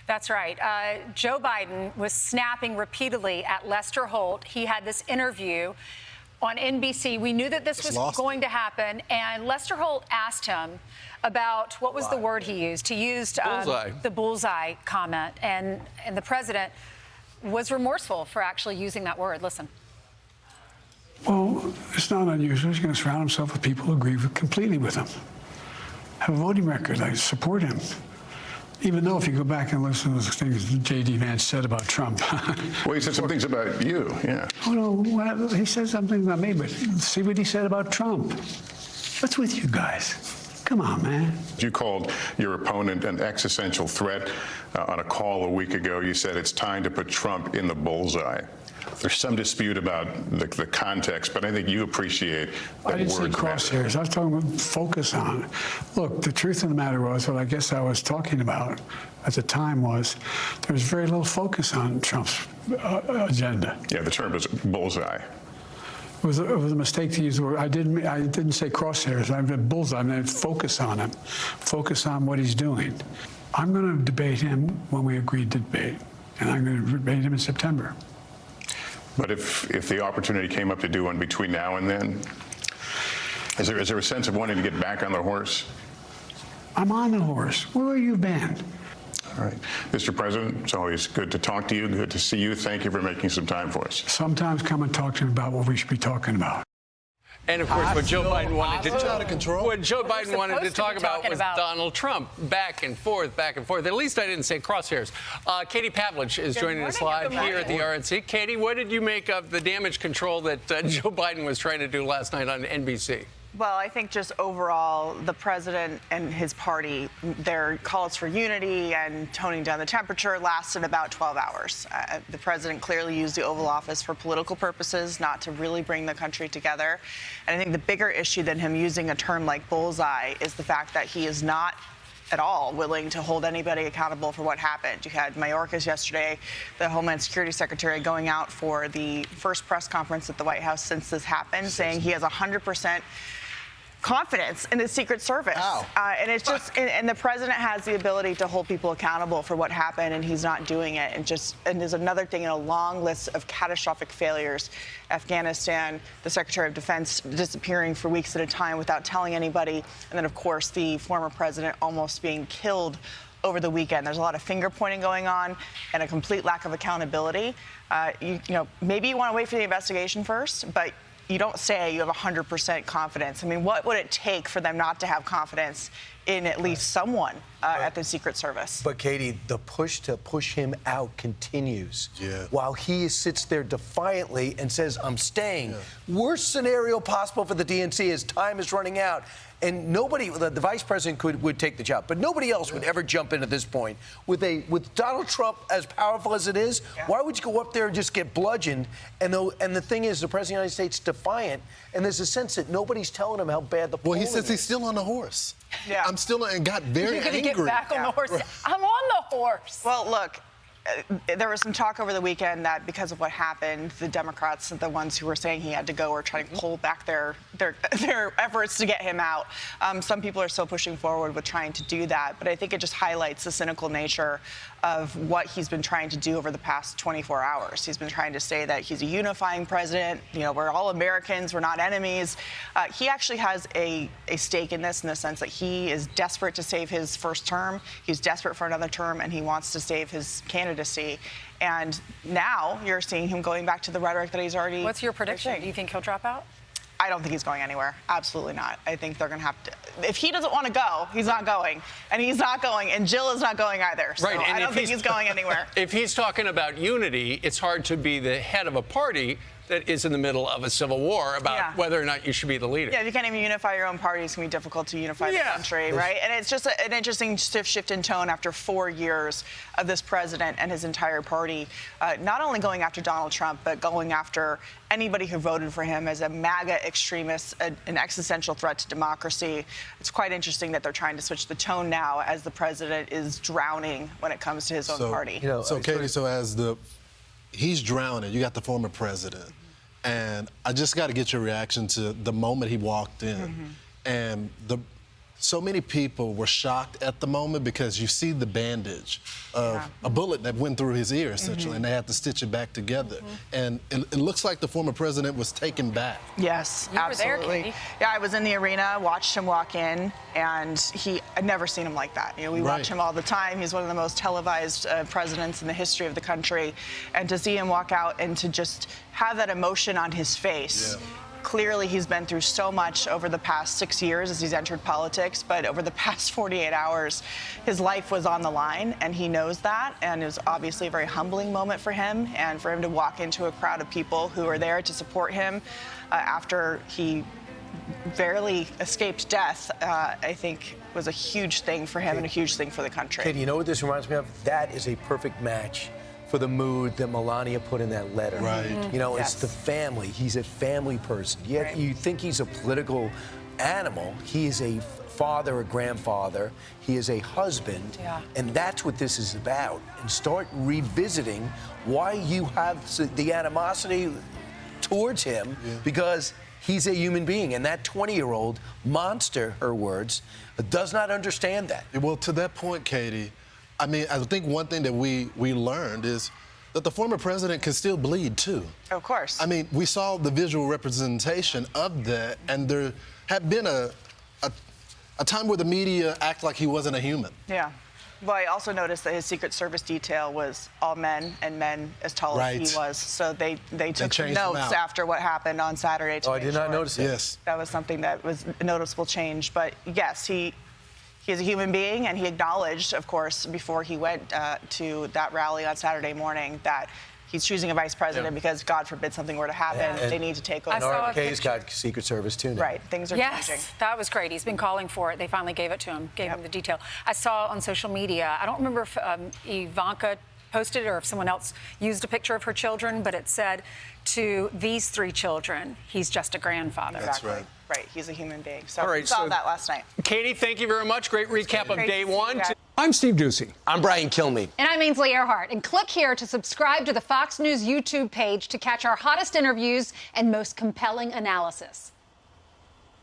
That's right. Joe Biden was snapping repeatedly at Lester Holt. He had this interview on NBC. We knew that this was going to happen, and Lester Holt asked him about what was the word he used. He used the bullseye comment, and the president was remorseful for actually using that word. Listen. Well, it's not unusual. He's going to surround himself with people who agree completely with him. Have a voting record. I support him. Even though if you go back and listen to those things J.D. Vance said about Trump. Well, he said some things about you, yeah. Oh, no, well, he said something about me, but see what he said about Trump. What's with you guys? Come on, man. You called your opponent an existential threat on a call a week ago. You said it's time to put Trump in the bullseye. There's some dispute about the context, but I think you appreciate that. I didn't say crosshairs. I was talking about focus on. Look, the truth of the matter was, what I guess I was talking about at the time was, there was very little focus on Trump's agenda. Yeah, the term was bullseye. It was a mistake to use the word. I didn't say crosshairs. I meant bullseye. I meant focus on him. Focus on what he's doing. I'm going to debate him when we agreed to debate, and I'm going to debate him in September. But if the opportunity came up to do one between now and then, is there a sense of wanting to get back on the horse? I'm on the horse. Where have you been? All right. Mr. President, it's always good to talk to you, good to see you. Thank you for making some time for us. Sometimes come and talk to me about what we should be talking about. And of course, what Joe Biden wanted to out of control. What Joe Biden wanted to talk about was Donald Trump. Back and forth, back and forth. At least I didn't say crosshairs. Katie Pavlich is joining us live here at the RNC. Katie, what did you make of the damage control that Joe Biden was trying to do last night on NBC? Well, I think just overall, the president and his party, their calls for unity and toning down the temperature lasted about 12 hours. The president clearly used the Oval Office for political purposes, not to really bring the country together. And I think the bigger issue than him using a term like bullseye is the fact that he is not at all willing to hold anybody accountable for what happened. You had Mayorkas yesterday, the Homeland Security Secretary, going out for the first press conference at the White House since this happened, saying he has 100% confidence in the Secret Service. And it's just, and the president has the ability to hold people accountable for what happened, and he's not doing it. And there's another thing in a long list of catastrophic failures. Afghanistan, the Secretary of Defense disappearing for weeks at a time without telling anybody. And then, of course, the former president almost being killed over the weekend. There's a lot of finger pointing going on and a complete lack of accountability. You know, maybe you want to wait for the investigation first, but you don't say you have 100% confidence. I mean, what would it take for them not to have confidence in at least someone at the Secret Service? But, Katie, the push to push him out continues. While he sits there defiantly and says, I'm staying. Worst scenario possible for the DNC is time is running out. And nobody, the vice president would take the job, but nobody else would ever jump in at this point. With Donald Trump as powerful as it is, why would you go up there and just get bludgeoned? And the thing is, the president of the United States defiant, and there's a sense that nobody's telling him how bad the polling is. Well, he says he's still on the horse. I'm still, and got very angry. You're going to get back on the horse. I'm on the horse. Well, look. There was some talk over the weekend that because of what happened, the Democrats, the ones who were saying he had to go, were trying to pull back their efforts to get him out. Some people are still pushing forward with trying to do that, but I think it just highlights the cynical nature of what he's been trying to do over the past 24 hours. He's been trying to say that he's a unifying president. You know, we're all Americans. We're not enemies. He actually has a stake in this, in the sense that he is desperate to save his first term. He's desperate for another term, and he wants to save his candidacy. And now you're seeing him going back to the rhetoric that he's already. What's your prediction? Do you think he'll drop out? I don't think he's going anywhere. Absolutely not. I think they're going to have to. If he doesn't want to go, he's not going. And he's not going. And Jill is not going either. So I don't think he's going anywhere. If he's talking about unity, it's hard to be the head of a party that is in the middle of a civil war about whether or not you should be the leader. Yeah, if you can't even unify your own party, it's going to be difficult to unify the country, right? And it's just an interesting shift in tone after 4 years of this president and his entire party not only going after Donald Trump, but going after anybody who voted for him as a MAGA extremist, an existential threat to democracy. It's quite interesting that they're trying to switch the tone now as the president is drowning when it comes to his own party. You know, so, Katie, so as he's drowning, you got the former president. And I just got to get your reaction to the moment he walked in and the so many people were shocked at the moment because you see the bandage of a bullet that went through his ear, essentially, and they had to stitch it back together. And it looks like the former president was taken back. Yes, you absolutely. were there, Katie. Yeah, I was in the arena, watched him walk in, and I'd never seen him like that. You know, we watch him all the time. He's one of the most televised presidents in the history of the country. And to see him walk out and to just have that emotion on his face. Yeah. Clearly, he's been through so much over the past 6 years as he's entered politics, but over the past 48 hours, his life was on the line, and he knows that, and it was obviously a very humbling moment for him, and for him to walk into a crowd of people who are there to support him after he barely escaped death, I think was a huge thing for him and a huge thing for the country. Katie, you know what this reminds me of? That is a perfect match for the mood that Melania put in that letter. Right. You know, it's the family. He's a family person. Yet you think he's a political animal. He is a father, a grandfather. He is a husband. Yeah. And that's what this is about. And start revisiting why you have the animosity towards him, because he's a human being. And that 20-year-old monster, her words, does not understand that. Well, to that point, Katie, I mean, I think one thing that we learned is that the former president can still bleed, too. Of course. I mean, we saw the visual representation of that, and there had been a time where the media acted like he wasn't a human. Yeah. Well, I also noticed that his Secret Service detail was all men, and men as tall as he was. So they took some notes after what happened on Saturday to I did not notice it. Yes. That was something that was a noticeable change. But yes, he is a human being, and he acknowledged, of course, before he went to that rally on Saturday morning that he's choosing a vice president because, God forbid, something were to happen, they need to take over. RFK's got Secret Service, too, now. Right, things are changing. Yes, that was great. He's been calling for it. They finally gave it to him, gave him the detail. I saw on social media, I don't remember if Ivanka posted it or if someone else used a picture of her children, but it said, to these 3 children, he's just a grandfather. That's right. Right, he's a human being. So All right, we saw that last night. Katie, thank you very much. Great recap of day one. I'm Steve Ducey. I'm Brian Kilmeade. And I'm Ainsley Earhart. And click here to subscribe to the Fox News YouTube page to catch our hottest interviews and most compelling analysis.